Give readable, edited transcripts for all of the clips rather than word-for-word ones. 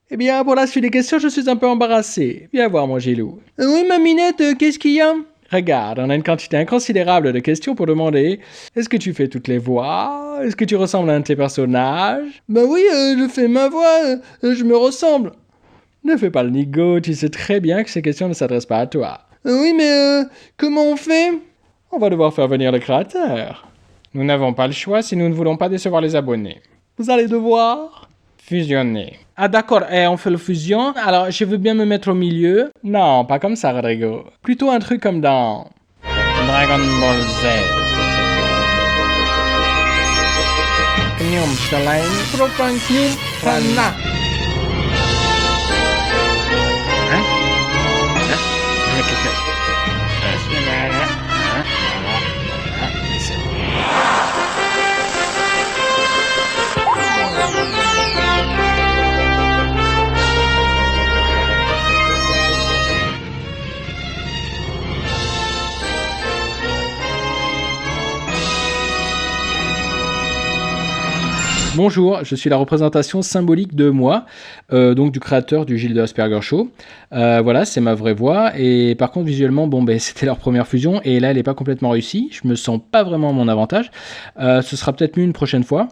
Eh bien, pour la suite des questions, je suis un peu embarrassé. Viens voir, mon Gilou. Oui, ma minette, qu'est-ce qu'il y a? Regarde, on a une quantité inconsidérable de questions pour demander est-ce que tu fais toutes les voix? Est-ce que tu ressembles à un de tes personnages? Bah oui, je fais ma voix, je me ressemble. Ne fais pas le nigo, tu sais très bien que ces questions ne s'adressent pas à toi. Oui, mais comment on fait? On va devoir faire venir le créateur. Nous n'avons pas le choix si nous ne voulons pas décevoir les abonnés. Vous allez devoir fusionner. Ah d'accord, et on fait le fusion. Alors, je veux bien me mettre au milieu. Non, pas comme ça, Rodrigo. Plutôt un truc comme dans Dragon Ball Z. Knyum Shalain, Propan Knyum Prana. Hein? Bonjour, je suis la représentation symbolique de moi, donc du créateur du Gilles de Asperger Show. Voilà, c'est ma vraie voix. Et par contre, visuellement, c'était leur première fusion et là, elle n'est pas complètement réussie. Je me sens pas vraiment à mon avantage. Ce sera peut-être mieux une prochaine fois.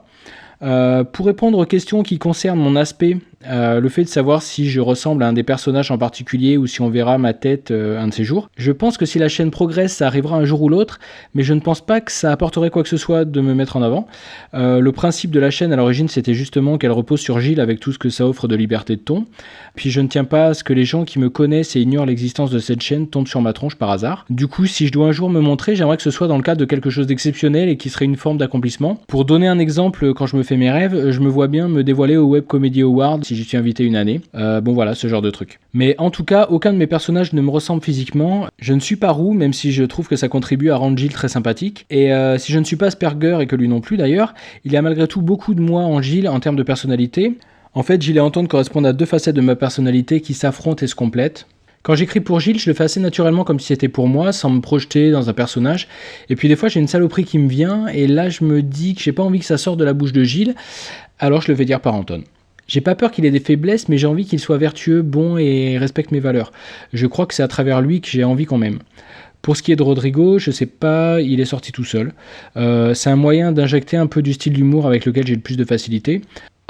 Pour répondre aux questions qui concernent mon aspect, le fait de savoir si je ressemble à un des personnages en particulier ou si on verra ma tête un de ces jours. Je pense que si la chaîne progresse, ça arrivera un jour ou l'autre, mais je ne pense pas que ça apporterait quoi que ce soit de me mettre en avant. Le principe de la chaîne à l'origine, c'était justement qu'elle repose sur Gilles avec tout ce que ça offre de liberté de ton. Puis je ne tiens pas à ce que les gens qui me connaissent et ignorent l'existence de cette chaîne tombent sur ma tronche par hasard. Du coup, si je dois un jour me montrer, j'aimerais que ce soit dans le cadre de quelque chose d'exceptionnel et qui serait une forme d'accomplissement. Pour donner un exemple, quand je me fais mes rêves, je me vois bien me dévoiler au Web Comedy Award si j'y suis invité une année. Bon voilà, ce genre de truc. Mais en tout cas, aucun de mes personnages ne me ressemble physiquement. Je ne suis pas roux, même si je trouve que ça contribue à rendre Gilles très sympathique. Et si je ne suis pas Asperger et que lui non plus d'ailleurs, il y a malgré tout beaucoup de moi en Gilles en termes de personnalité. En fait, Gilles et Antoine correspondent à deux facettes de ma personnalité qui s'affrontent et se complètent. Quand j'écris pour Gilles, je le fais assez naturellement comme si c'était pour moi, sans me projeter dans un personnage. Et puis des fois, j'ai une saloperie qui me vient, et là, je me dis que j'ai pas envie que ça sorte de la bouche de Gilles, alors je le fais dire par Antoine. J'ai pas peur qu'il ait des faiblesses, mais j'ai envie qu'il soit vertueux, bon et respecte mes valeurs. Je crois que c'est à travers lui que j'ai envie qu'on m'aime. Pour ce qui est de Rodrigo, je sais pas, il est sorti tout seul. C'est un moyen d'injecter un peu du style d'humour avec lequel j'ai le plus de facilité.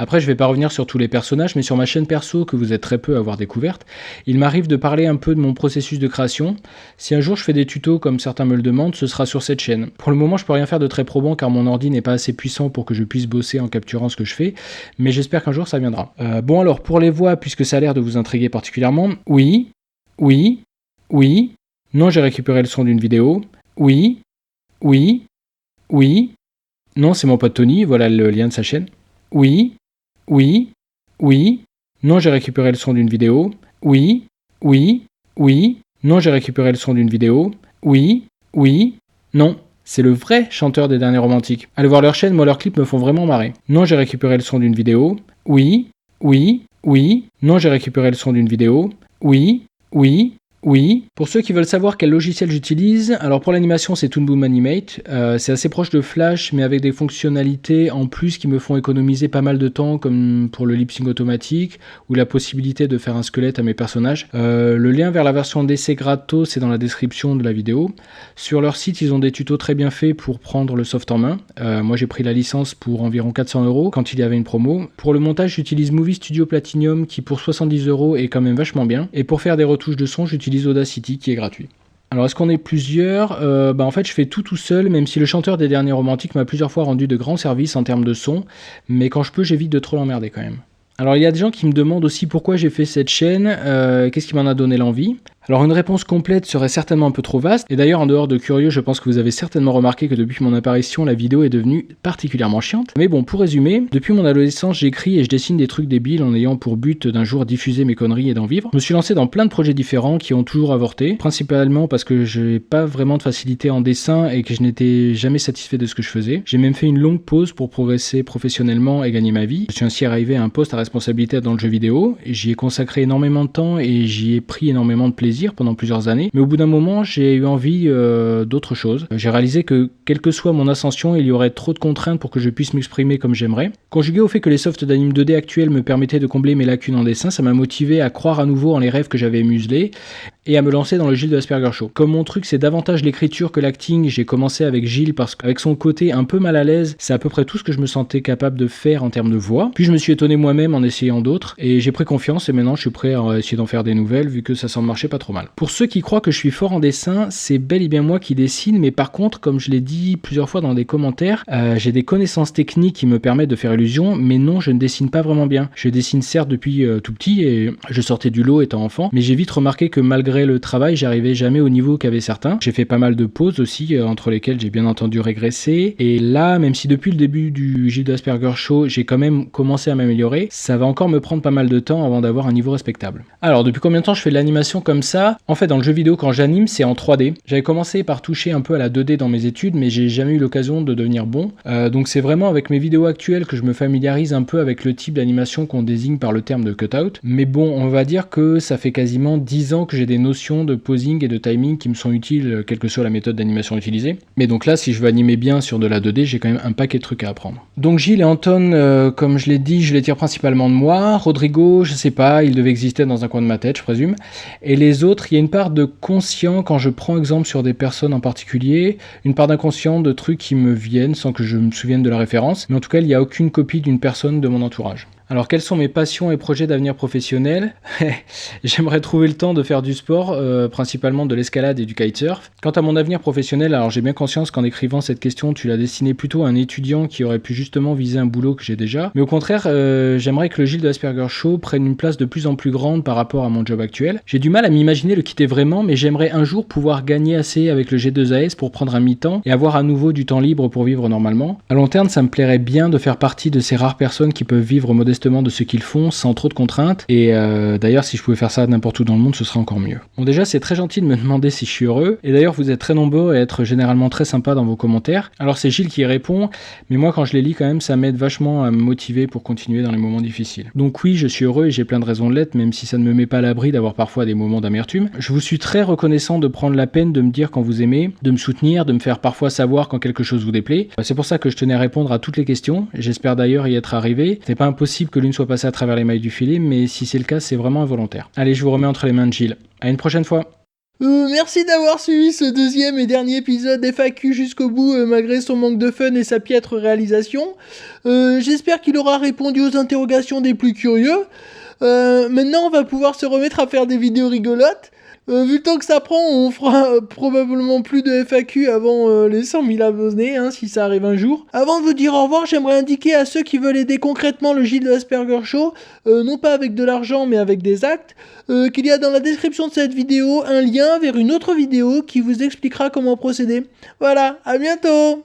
Après, je vais pas revenir sur tous les personnages, mais sur ma chaîne perso, que vous êtes très peu à avoir découverte, il m'arrive de parler un peu de mon processus de création. Si un jour je fais des tutos comme certains me le demandent, ce sera sur cette chaîne. Pour le moment, je peux rien faire de très probant car mon ordi n'est pas assez puissant pour que je puisse bosser en capturant ce que je fais, mais j'espère qu'un jour ça viendra. Bon alors, pour les voix, puisque ça a l'air de vous intriguer particulièrement, oui, oui, oui, non j'ai récupéré le son d'une vidéo, oui, oui, oui, non c'est mon pote Tony, voilà le lien de sa chaîne, oui, oui, oui, non j'ai récupéré le son d'une vidéo, oui, oui, oui, non j'ai récupéré le son d'une vidéo, oui, oui, non, c'est le vrai chanteur des derniers romantiques. Allez voir leur chaîne, moi leurs clips me font vraiment marrer. Non j'ai récupéré le son d'une vidéo, oui, oui, oui, non j'ai récupéré le son d'une vidéo, oui, oui, oui. Pour ceux qui veulent savoir quel logiciel j'utilise, alors pour l'animation c'est Toon Boom Animate, c'est assez proche de Flash mais avec des fonctionnalités en plus qui me font économiser pas mal de temps comme pour le lip sync automatique ou la possibilité de faire un squelette à mes personnages. Le lien vers la version d'essai gratos c'est dans la description de la vidéo. Sur leur site ils ont des tutos très bien faits pour prendre le soft en main. Moi j'ai pris la licence pour environ 400 € quand il y avait une promo. Pour le montage j'utilise Movie Studio Platinum qui pour 70 € est quand même vachement bien. Et pour faire des retouches de son j'utilise Audacity qui est gratuit. Alors est-ce qu'on est plusieurs? En fait je fais tout seul, même si le chanteur des derniers romantiques m'a plusieurs fois rendu de grands services en termes de son, mais quand je peux j'évite de trop l'emmerder quand même. Alors il y a des gens qui me demandent aussi pourquoi j'ai fait cette chaîne, qu'est-ce qui m'en a donné l'envie. Alors une réponse complète serait certainement un peu trop vaste, et d'ailleurs en dehors de curieux, je pense que vous avez certainement remarqué que depuis mon apparition, la vidéo est devenue particulièrement chiante. Mais bon, pour résumer, depuis mon adolescence, j'écris et je dessine des trucs débiles en ayant pour but d'un jour diffuser mes conneries et d'en vivre. Je me suis lancé dans plein de projets différents qui ont toujours avorté, principalement parce que je n'ai pas vraiment de facilité en dessin et que je n'étais jamais satisfait de ce que je faisais. J'ai même fait une longue pause pour progresser professionnellement et gagner ma vie. Je suis ainsi arrivé à un poste à responsabilité dans le jeu vidéo, et j'y ai consacré énormément de temps et j'y ai pris énormément de plaisir. plaisir pendant plusieurs années, mais au bout d'un moment, j'ai eu envie d'autre chose. J'ai réalisé que, quelle que soit mon ascension, il y aurait trop de contraintes pour que je puisse m'exprimer comme j'aimerais. Conjugué au fait que les softs d'anime 2D actuels me permettaient de combler mes lacunes en dessin, ça m'a motivé à croire à nouveau en les rêves que j'avais muselés et à me lancer dans le Gilles de Asperger Show. Comme mon truc c'est davantage l'écriture que l'acting, j'ai commencé avec Gilles parce qu'avec son côté un peu mal à l'aise, c'est à peu près tout ce que je me sentais capable de faire en termes de voix. Puis je me suis étonné moi-même en essayant d'autres et j'ai pris confiance et maintenant je suis prêt à essayer d'en faire des nouvelles vu que ça semble marcher pas trop mal. Pour ceux qui croient que je suis fort en dessin, c'est bel et bien moi qui dessine, mais par contre, comme je l'ai dit plusieurs fois dans des commentaires, j'ai des connaissances techniques qui me permettent de faire illusion, mais non, je ne dessine pas vraiment bien. Je dessine certes depuis tout petit et je sortais du lot étant enfant, mais j'ai vite remarqué que malgré le travail, j'arrivais jamais au niveau qu'avaient certains. J'ai fait pas mal de pauses aussi, entre lesquelles j'ai bien entendu régressé, et là, même si depuis le début du Gilles de Asperger Show, j'ai quand même commencé à m'améliorer, ça va encore me prendre pas mal de temps avant d'avoir un niveau respectable. Alors, depuis combien de temps je fais de l'animation comme ça? En fait, dans le jeu vidéo, quand j'anime, c'est en 3D. J'avais commencé par toucher un peu à la 2D dans mes études, mais j'ai jamais eu l'occasion de devenir bon. Donc c'est vraiment avec mes vidéos actuelles que je me familiarise un peu avec le type d'animation qu'on désigne par le terme de cutout. Mais bon, on va dire que ça fait quasiment 10 ans que j'ai des notions de posing et de timing qui me sont utiles, quelle que soit la méthode d'animation utilisée. Mais donc là, si je veux animer bien sur de la 2D, j'ai quand même un paquet de trucs à apprendre. Donc Gilles et Anton, comme je l'ai dit, je les tire principalement de moi. Rodrigo, je sais pas, il devait exister dans un coin de ma tête, je présume. Et les autres, il y a une part de conscient quand je prends exemple sur des personnes en particulier, une part d'inconscient de trucs qui me viennent sans que je me souvienne de la référence, mais en tout cas il n'y a aucune copie d'une personne de mon entourage. Alors quelles sont mes passions et projets d'avenir professionnel? J'aimerais trouver le temps de faire du sport, principalement de l'escalade et du kitesurf. Quant à mon avenir professionnel, alors j'ai bien conscience qu'en écrivant cette question, tu l'as destiné plutôt à un étudiant qui aurait pu justement viser un boulot que j'ai déjà. Mais au contraire, j'aimerais que le Gilles de Asperger Show prenne une place de plus en plus grande par rapport à mon job actuel. J'ai du mal à m'imaginer le quitter vraiment, mais j'aimerais un jour pouvoir gagner assez avec le G2AS pour prendre un mi-temps et avoir à nouveau du temps libre pour vivre normalement. À long terme, ça me plairait bien de faire partie de ces rares personnes qui peuvent vivre modestement de ce qu'ils font sans trop de contraintes et d'ailleurs si je pouvais faire ça n'importe où dans le monde ce serait encore mieux. Bon déjà c'est très gentil de me demander si je suis heureux et d'ailleurs vous êtes très nombreux à être généralement très sympas dans vos commentaires. Alors c'est Gilles qui répond mais moi quand je les lis quand même ça m'aide vachement à me motiver pour continuer dans les moments difficiles. Donc oui je suis heureux et j'ai plein de raisons de l'être même si ça ne me met pas à l'abri d'avoir parfois des moments d'amertume. Je vous suis très reconnaissant de prendre la peine de me dire quand vous aimez, de me soutenir, de me faire parfois savoir quand quelque chose vous déplaît. C'est pour ça que je tenais à répondre à toutes les questions. J'espère d'ailleurs y être arrivé. C'est pas impossible que l'une soit passée à travers les mailles du filet, mais si c'est le cas, c'est vraiment involontaire. Allez, je vous remets entre les mains de Gilles. À une prochaine fois. Merci d'avoir suivi ce deuxième et dernier épisode FAQ jusqu'au bout, malgré son manque de fun et sa piètre réalisation. J'espère qu'il aura répondu aux interrogations des plus curieux. Maintenant, on va pouvoir se remettre à faire des vidéos rigolotes. Vu le temps que ça prend, on fera probablement plus de FAQ avant les 100 000 abonnés, si ça arrive un jour. Avant de vous dire au revoir, j'aimerais indiquer à ceux qui veulent aider concrètement le Gilles de Asperger Show, non pas avec de l'argent mais avec des actes, qu'il y a dans la description de cette vidéo un lien vers une autre vidéo qui vous expliquera comment procéder. Voilà, à bientôt!